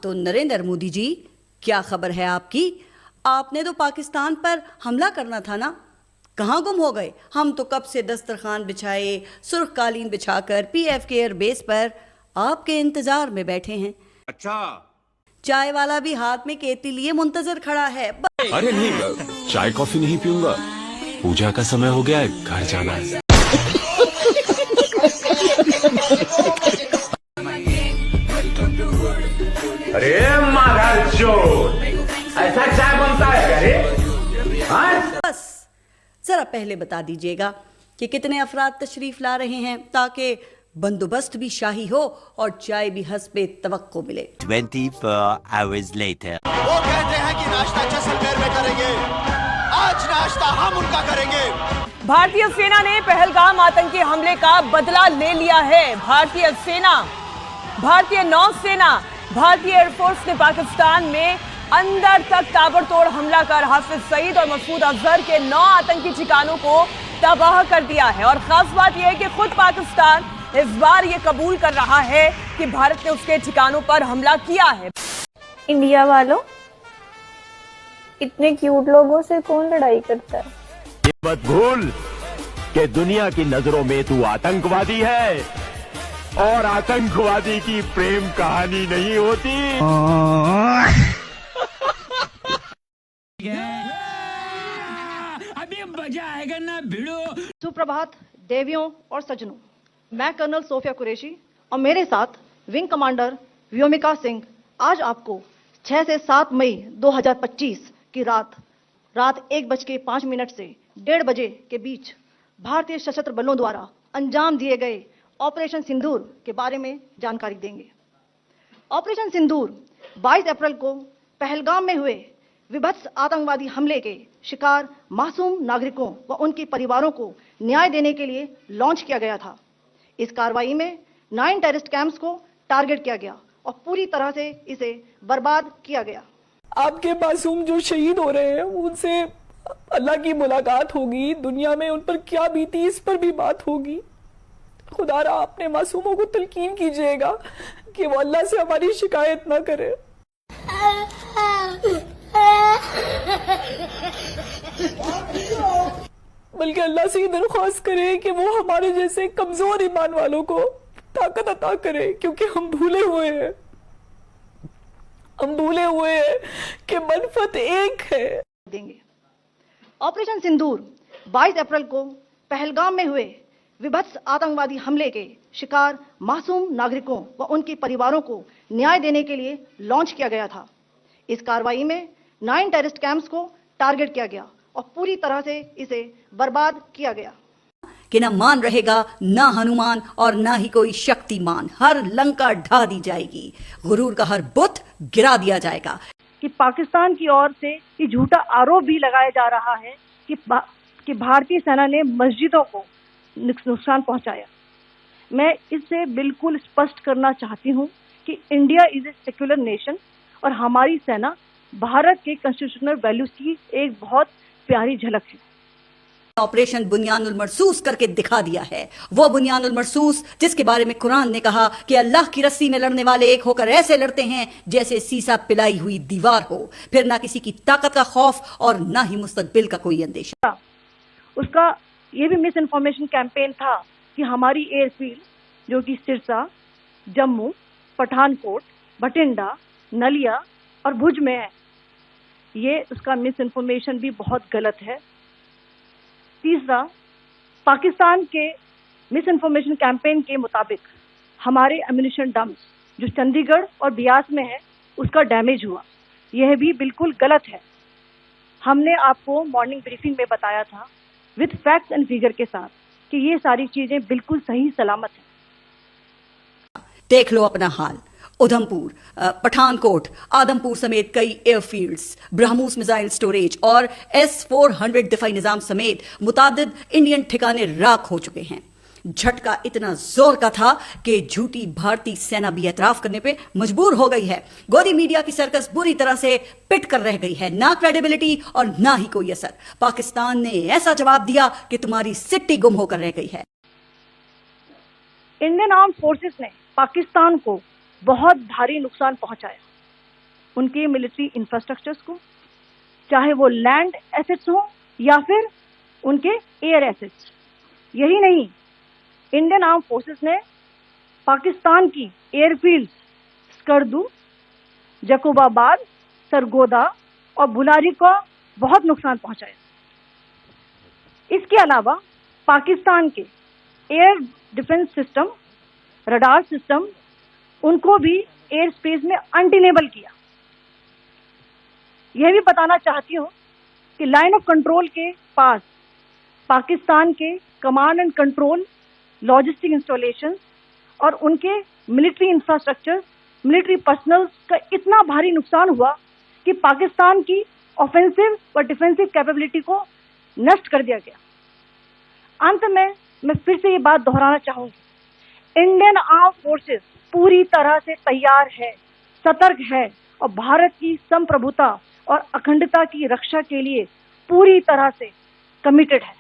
तो नरेंद्र मोदी जी, क्या खबर है आपकी? आपने तो पाकिस्तान पर हमला करना था ना, कहाँ गुम हो गए? हम तो कब से दस्तरखान बिछाए, सुर्ख कालीन बिछाकर PF के एयरबेस पर आपके इंतजार में बैठे हैं। अच्छा, चाय वाला भी हाथ में केतली लिए मुंतजर खड़ा है। अरे नहीं, चाय कॉफी नहीं पीऊंगा, पूजा का समय हो गया है, घर जाना है। अरे माधरचोद, ऐसा चाय बनता है अरे? हाँ? बस जरा पहले बता दीजिएगा कि कितने अफराद तशरीफ ला रहे हैं, ताकि बंदोबस्त भी शाही हो और चाय भी हस्बे तवक्को मिले। 24 hours later. वो कहते हैं कि नाश्ता जैसलमेर में करेंगे, आज नाश्ता हम उनका करेंगे। भारतीय सेना ने पहलगाम आतंकी हमले का बदला ले लिया है। भारतीय सेना, भारतीय नौसेना, भारतीय एयरफोर्स ने पाकिस्तान में अंदर तक ताबड़तोड़ हमला कर हाफिज सईद और मसूद अजहर के 9 आतंकी ठिकानों को तबाह कर दिया है। और खास बात यह है कि खुद पाकिस्तान इस बार ये कबूल कर रहा है कि भारत ने उसके ठिकानों पर हमला किया है। इंडिया वालों, इतने क्यूट लोगों से कौन लड़ाई करता है? ये मत भूल कि दुनिया की नजरों में तू आतंकवादी है, और आतंकवादी की प्रेम कहानी नहीं होती। अभी मजा आएगा ना भिड़ो। सुप्रभात देवियों और सज्जनों, मैं कर्नल सोफिया कुरैशी और मेरे साथ विंग कमांडर व्योमिका सिंह आज आपको 6 से 7 मई 2025 की रात 1:05 से 1:30 बजे के बीच भारतीय सशस्त्र बलों द्वारा अंजाम दिए गए ऑपरेशन सिंदूर के बारे में जानकारी देंगे। ऑपरेशन सिंदूर 22 अप्रैल को पहलगाम में हुए विभत्स आतंकवादी हमले के शिकार मासूम नागरिकों व उनके परिवारों को न्याय देने के लिए लॉन्च किया गया था। इस कार्रवाई में 9 टेररिस्ट कैंप्स को टारगेट किया गया और पूरी तरह से इसे बर्बाद किया गया। आपके मासूम जो शहीद हो रहे हैं, उनसे अल्लाह की मुलाकात होगी, दुनिया में उन पर क्या बीती इस पर भी बात होगी। खुदारा अपने मासूमों को तलकीन कीजिएगा कि वो अल्लाह से हमारी शिकायत ना करे। बल्कि अल्लाह से ये दरख्वास्त करे कि वो हमारे जैसे कमजोर ईमान वालों को ताकत अता करे, क्योंकि हम भूले हुए हैं कि मनफत एक है। देंगे। ऑपरेशन सिंदूर 22 अप्रैल को पहलगाम में हुए विभत्स आतंकवादी हमले के शिकार मासूम नागरिकों व उनके परिवारों को न्याय देने के लिए लॉन्च किया गया था। इस कार्रवाई में 9 टेररिस्ट कैंप्स को टारगेट किया गया और पूरी तरह से इसे बर्बाद किया गया। कि न मान रहेगा, न हनुमान और न ही कोई शक्तिमान। हर लंका ढा दी जाएगी, गुरूर का हर बुत गिरा दिया जाएगा। कि पाकिस्तान की ओर से ये झूठा आरोप भी लगाया जा रहा है कि भारतीय सेना ने मस्जिदों को नुकसान पहुंचाया। मैं इससे बिल्कुल स्पष्ट करना चाहती हूं कि India is a secular nation और हमारी सेना भारत के कॉन्स्टिट्यूशनल वैल्यूज की एक बहुत प्यारी झलक है। ऑपरेशन बुनियानुल मरसूस करके दिखा दिया है, वो बुनियानुल मरसूस जिसके बारे में कुरान ने कहा कि अल्लाह की रस्सी में लड़ने वाले एक होकर ऐसे लड़ते हैं जैसे सीसा पिलाई हुई दीवार हो, फिर ना किसी की ताकत का खौफ और ना ही मुस्तकबिल का कोई अंदेशा। उसका ये भी मिस इन्फॉर्मेशन कैंपेन था कि हमारी एयरफील्ड जो कि सिरसा, जम्मू, पठानकोट, भटिंडा, नलिया और भुज में है, ये उसका मिस इन्फॉर्मेशन भी बहुत गलत है। तीसरा, पाकिस्तान के मिस इन्फॉर्मेशन कैंपेन के मुताबिक हमारे एम्युनिशन डम्प्स जो चंडीगढ़ और बियास में है उसका डैमेज हुआ, यह भी बिल्कुल गलत है। हमने आपको मॉर्निंग ब्रीफिंग में बताया था विद फैक्ट्स एंड फिगर के साथ कि ये सारी चीजें बिल्कुल सही सलामत हैं। देख लो अपना हाल। उधमपुर, पठानकोट, आदमपुर समेत कई एयरफील्ड्स, ब्रह्मोस मिसाइल स्टोरेज और S-400 दिफाई निजाम समेत मुतादिद इंडियन ठिकाने राख हो चुके हैं। झटका इतना जोर का था कि झूठी भारतीय सेना भी एतराफ करने पे मजबूर हो गई है। गोदी मीडिया की सर्कस बुरी तरह से पिट कर रह गई है, ना क्रेडिबिलिटी और ना ही कोई असर। पाकिस्तान ने ऐसा जवाब दिया कि तुम्हारी सिट्टी गुम होकर रह गई है। इंडियन आर्म्ड फोर्सेस ने पाकिस्तान को बहुत भारी नुकसान पहुंचाया। उनके मिलिट्री इंफ्रास्ट्रक्चर्स को, चाहे वो लैंड एसेट्स हो या फिर उनके एयर एसेट्स। यही नहीं, इंडियन आर्म फोर्सेस ने पाकिस्तान की एयरफील्ड स्कर्दू, जकोबाबाद, सरगोदा और बुलारी को बहुत नुकसान पहुंचाया। इसके अलावा पाकिस्तान के air defence system, radar system, उनको भी एयर स्पेस में अनटेनेबल किया। यह भी बताना चाहती हूँ कि लाइन ऑफ कंट्रोल के पास पाकिस्तान के command and control, logistic installation और उनके मिलिट्री इंफ्रास्ट्रक्चर, मिलिट्री पर्सनल का इतना भारी नुकसान हुआ कि पाकिस्तान की ऑफेंसिव व डिफेंसिव कैपेबिलिटी को नष्ट कर दिया गया। अंत में मैं फिर से ये बात दोहराना चाहूंगी, इंडियन आर्म फोर्सेस पूरी तरह से तैयार है, सतर्क है और भारत की संप्रभुता और अखंडता की रक्षा के लिए पूरी तरह से कमिटेड है।